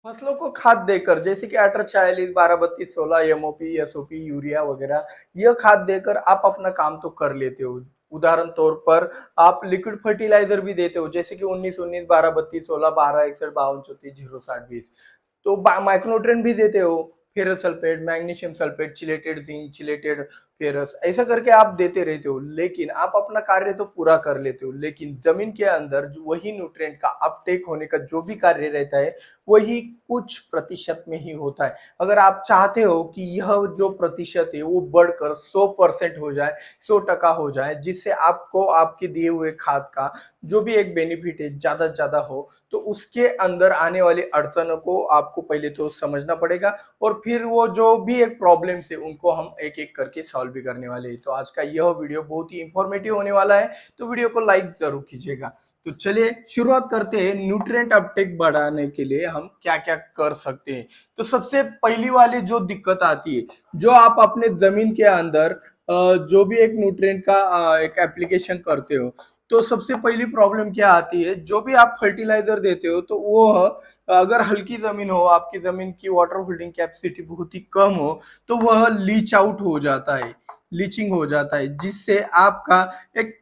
फसलों को खाद देकर जैसे कि 18 46 12 32 16 एमओपी एसओपी यूरिया वगैरह यह खाद देकर आप अपना काम तो कर लेते हो। उदाहरण तौर पर आप लिक्विड फर्टिलाइजर भी देते हो जैसे कि 19 19 12 32 16 12 61 52 34 0 60 20 तो माइक्रोन्यूट्रिएंट भी देते हो। Ferrous sulphate magnesium sulphate chelated zinc chelated ferrous ऐसा करके आप देते रहते हो लेकिन आप अपना कार्य तो पूरा कर लेते हो लेकिन जमीन के अंदर वही न्यूट्रिएंट का अपटेक होने का जो भी कार्य रहता है वही कुछ प्रतिशत में ही होता है। अगर आप चाहते हो कि यह जो प्रतिशत है वो बढ़कर 100% हो जाए 100% हो जाए जिससे आपको आपके दिए हुए खाद का जो भी एक बेनिफिट है ज्यादा से ज्यादा हो तो उसके अंदर आने वाली अड़चनों को आपको पहले तो समझना पड़ेगा और फिर वो जो भी एक प्रॉब्लम है उनको हम एक एक करके सॉल्व भी करने वाले हैं। तो आज का यह वीडियो बहुत ही इंफॉर्मेटिव होने वाला है तो वीडियो को लाइक जरूर कीजिएगा। तो चलिए शुरुआत करते हैं न्यूट्रिएंट अपटेक बढ़ाने के लिए हम क्या क्या कर सकते हैं। तो सबसे पहली वाली जो दिक्कत आती है जो आप अपने जमीन के अंदर जो भी एक न्यूट्रिएंट का एक एप्लीकेशन करते हो तो सबसे पहली प्रॉब्लम क्या आती है जो भी आप फर्टिलाइजर देते हो तो वो अगर हल्की जमीन हो आपकी जमीन की वाटर होल्डिंग कैपेसिटी बहुत ही कम हो तो वह लीच आउट हो जाता है लीचिंग हो जाता है जिससे आपका एक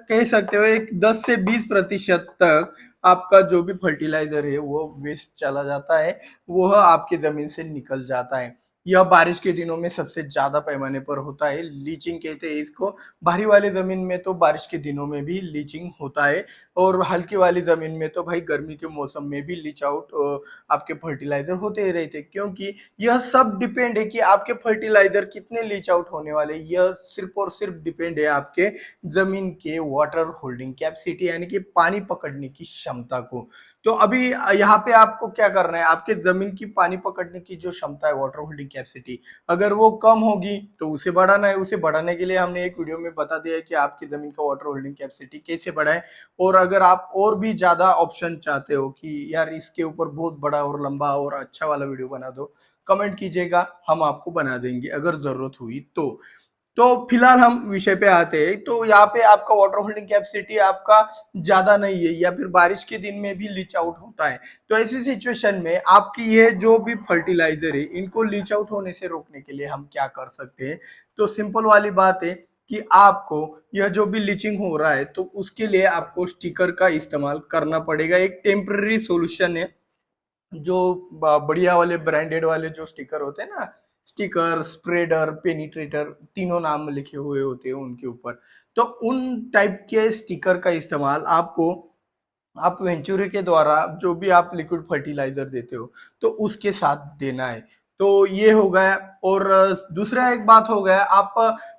कह सकते हो एक 10 से 20% तक आपका जो भी फर्टिलाइजर है वो वेस्ट चला जाता है वह आपके जमीन से निकल जाता है। यह बारिश के दिनों में सबसे ज्यादा पैमाने पर होता है लीचिंग कहते हैं इसको। भारी वाली जमीन में तो बारिश के दिनों में भी लीचिंग होता है और हल्की वाली जमीन में तो भाई गर्मी के मौसम में भी लीच आउट आपके फर्टिलाइजर होते ही रहते क्योंकि यह सब डिपेंड है कि आपके फर्टिलाइजर कितने लीच आउट होने वाले यह सिर्फ और सिर्फ डिपेंड है आपके जमीन के वाटर होल्डिंग कैपेसिटी यानी कि पानी पकड़ने की क्षमता को। तो अभी यहाँ पे आपको क्या करना है आपके जमीन की पानी पकड़ने की जो क्षमता है वाटर होल्डिंग कैपेसिटी अगर वो कम होगी तो उसे बढ़ाना है। उसे बढ़ाने के लिए हमने एक वीडियो में बता दिया है कि आपकी जमीन का वाटर होल्डिंग कैपेसिटी कैसे बढ़ाए। और अगर आप और भी ज्यादा ऑप्शन चाहते हो कि यार इसके ऊपर बहुत बड़ा और लंबा और अच्छा वाला वीडियो बना दो कमेंट कीजिएगा हम आपको बना देंगे अगर जरूरत हुई तो फिलहाल हम विषय पे आते हैं। तो यहाँ पे आपका वाटर होल्डिंग कैपेसिटी आपका ज्यादा नहीं है या फिर बारिश के दिन में भी लीच आउट होता है तो ऐसी सिचुएशन में आपकी ये जो भी फर्टिलाइजर है इनको लीच आउट होने से रोकने के लिए हम क्या कर सकते हैं। तो सिंपल वाली बात है कि आपको यह जो भी लीचिंग हो रहा है तो उसके लिए आपको स्टिकर का इस्तेमाल करना पड़ेगा। एक टेम्पररी सॉल्यूशन है जो बढ़िया वाले ब्रांडेड वाले जो स्टिकर होते हैं ना स्टिकर स्प्रेडर पेनिट्रेटर तीनों नाम लिखे हुए होते हैं उनके ऊपर। तो उन टाइप के स्टिकर का इस्तेमाल आपको आप वेंचुरे के द्वारा जो भी आप लिक्विड फर्टिलाइजर देते हो तो उसके साथ देना है। तो ये हो गया। और दूसरा एक बात हो गया आप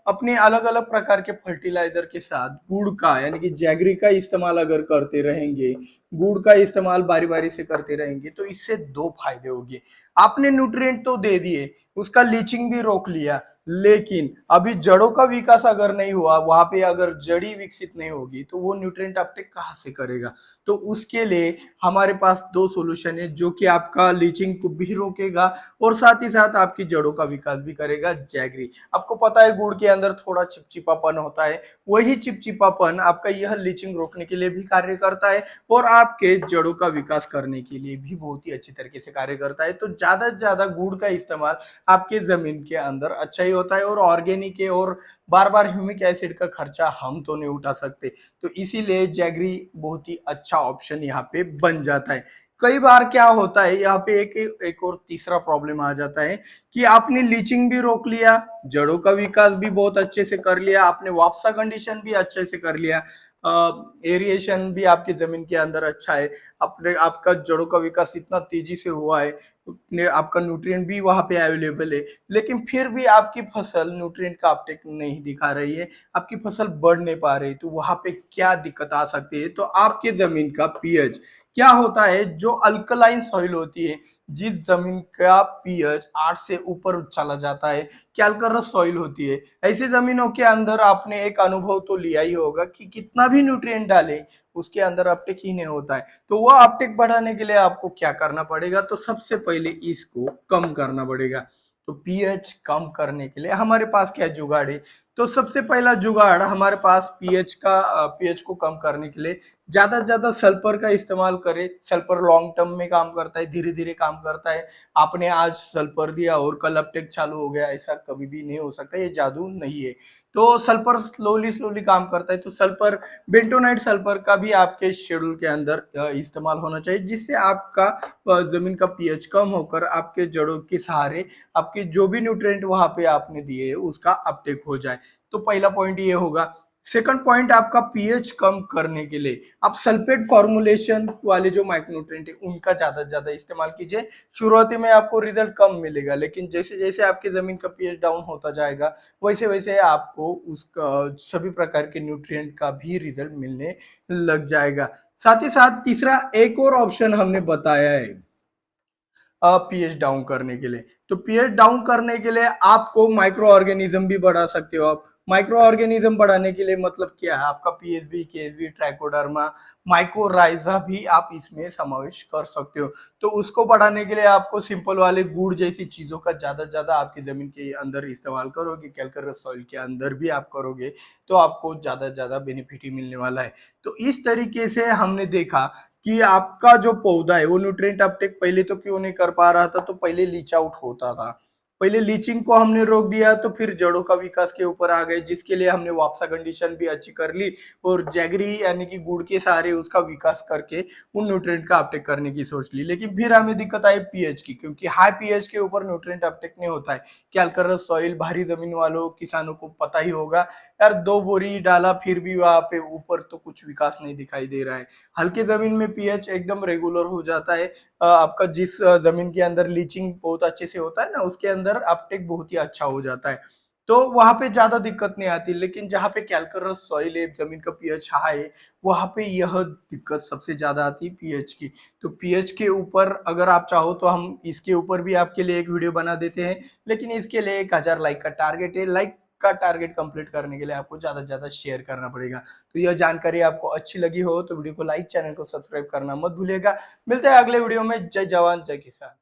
अपने अलग अलग प्रकार के फर्टिलाइजर के साथ गुड़ का यानी कि जैगरी का इस्तेमाल अगर करते रहेंगे गुड़ का इस्तेमाल बारी बारी से करते रहेंगे तो इससे दो फायदे होंगे। आपने न्यूट्रिएंट तो दे दिए उसका लीचिंग भी रोक लिया लेकिन अभी जड़ों का विकास अगर नहीं हुआ वहां पे अगर जड़ी विकसित नहीं होगी तो वो न्यूट्रिएंट अपटेक कहाँ से करेगा। तो उसके लिए हमारे पास दो सॉल्यूशन है जो कि आपका लीचिंग को भी रोकेगा और साथ ही साथ आपकी जड़ों का विकास भी करेगा। जैगरी आपको पता है गुड़ के अंदर थोड़ा चिपचिपापन होता है वही चिपचिपापन आपका यह लीचिंग रोकने के लिए भी कार्य करता है और आपके जड़ों का विकास करने के लिए भी बहुत ही अच्छी तरीके से कार्य करता है। तो ज्यादा से ज्यादा गुड़ का इस्तेमाल आपके जमीन के अंदर अच्छा ही होता है और ऑर्गेनिक है और बार बार ह्यूमिक एसिड का खर्चा हम तो नहीं उठा सकते तो इसीलिए जैगरी बहुत ही अच्छा ऑप्शन यहाँ पे बन जाता है। कई बार क्या होता है यहाँ पे एक और तीसरा प्रॉब्लम आ जाता है कि आपने लीचिंग भी रोक लिया जड़ों का विकास भी बहुत अच्छे से कर लिया आपने वापसा कंडीशन भी अच्छे से कर लिया एरिएशन भी आपकी जमीन के अंदर अच्छा है अपने आपका जड़ों का विकास इतना तेजी से हुआ है आपका न्यूट्रिएंट भी वहां पे अवेलेबल है लेकिन फिर भी आपकी फसल न्यूट्रिएंट का अपटेक नहीं दिखा रही है आपकी फसल बढ़ नहीं पा रही तो वहां पे क्या दिक्कत आ सकती है। तो आपके जमीन का पीएच क्या होता है जो अल्कलाइन सॉइल होती है जिस जमीन का पीएच 8 से ऊपर चला जाता है कैल्करस सॉइल होती है ऐसी जमीनों के अंदर आपने एक अनुभव तो लिया ही होगा कि कितना भी न्यूट्रिएंट डाले उसके अंदर अपटेक ही नहीं होता है। तो वो अपटेक बढ़ाने के लिए आपको क्या करना पड़ेगा तो सबसे पहले इसको कम करना पड़ेगा। तो पीएच कम करने के लिए हमारे पास क्या जुगाड़ है तो सबसे पहला जुगाड़ हमारे पास पीएच को कम करने के लिए ज्यादा से ज्यादा सल्फर का इस्तेमाल करें। सल्फर लॉन्ग टर्म में काम करता है, धीरे धीरे काम करता है। आपने आज सल्फर दिया और कल अपटेक चालू हो गया, ऐसा कभी भी नहीं हो सकता, ये जादू नहीं है। तो सल्फर स्लोली स्लोली काम करता है। तो सल्फर, बेंटोनाइट सल्फर का भी आपके शेड्यूल के अंदर इस्तेमाल होना चाहिए, जिससे आपका जमीन का पीएच कम होकर आपके जड़ों के सहारे आपके जो भी न्यूट्रिएंट वहां पे आपने दिए है उसका अपटेक हो जाए। तो पहला पॉइंट ये होगा। सेकंड पॉइंट, आपका पीएच कम करने के लिए आप सल्फेट फॉर्मुलेशन वाले जो माइक्रोन्यूट्रिएंट है उनका ज्यादा से ज्यादा इस्तेमाल कीजिए। शुरुआती में आपको रिजल्ट कम मिलेगा, लेकिन जैसे जैसे आपकी जमीन का पीएच डाउन होता जाएगा वैसे वैसे आपको उसका सभी प्रकार के न्यूट्रिएंट का भी रिजल्ट मिलने लग जाएगा। साथ ही साथ तीसरा एक और ऑप्शन हमने बताया है पीएच डाउन करने के लिए। तो पीएच डाउन करने के लिए आपको माइक्रो ऑर्गेनिज्म भी बढ़ा सकते हो आप। माइक्रो ऑर्गेनिज्म बढ़ाने के लिए मतलब क्या है, आपका पीएचबी, केएसबी, ट्राइकोडर्मा, माइकोराइजा भी आप इसमें समावेश कर सकते हो। तो उसको बढ़ाने के लिए आपको सिंपल वाले गुड़ जैसी चीजों का ज्यादा से ज्यादा आपकी जमीन के अंदर इस्तेमाल करोगे, कैलकरस सॉइल के अंदर भी आप करोगे तो आपको ज्यादा से ज्यादा बेनिफिट ही मिलने वाला है। तो इस तरीके से हमने देखा कि आपका जो पौधा है वो न्यूट्रिएंट अपटेक पहले तो क्यों नहीं कर पा रहा था, तो पहले लीच आउट होता था। पहले लीचिंग को हमने रोक दिया तो फिर जड़ों का विकास के ऊपर आ गए, जिसके लिए हमने वापसा कंडीशन भी अच्छी कर ली और जैगरी यानी कि गुड़ के सहारे उसका विकास करके उन न्यूट्रिएंट का अपटेक करने की सोच ली। लेकिन फिर हमें दिक्कत आई पीएच की, क्योंकि हाई पीएच के ऊपर न्यूट्रिएंट अपटेक नहीं होता है। कैलकरस सॉइल, भारी जमीन वालों किसानों को पता ही होगा यार, 2 बोरी डाला फिर भी वहां पे ऊपर तो कुछ विकास नहीं दिखाई दे रहा है। हल्के जमीन में पीएच एकदम रेगुलर हो जाता है। आपका जिस जमीन के अंदर लीचिंग बहुत अच्छे से होता है ना, उसके अंदर अपटेक बहुत ही अच्छा हो जाता है। तो वहां पे ज्यादा दिक्कत नहीं आती। लेकिन जहां पे कैलकरस सॉइल है, जमीन का पीएच हाई है, वहां पे यह दिक्कत सबसे ज्यादा आती है पीएच की। तो पीएच के ऊपर अगर आप चाहो तो हम इसके ऊपर भी आपके लिए एक वीडियो बना देते हैं, लेकिन इसके लिए 1000 लाइक का टारगेट है। लाइक का टारगेट कंप्लीट करने के लिए आपको ज्यादा से ज्यादा शेयर करना पड़ेगा। तो यह जानकारी आपको अच्छी लगी हो तो वीडियो को लाइक, चैनल को सब्सक्राइब करना मत भूलिएगा। मिलते हैं अगले वीडियो में। जय जवान जय किसान।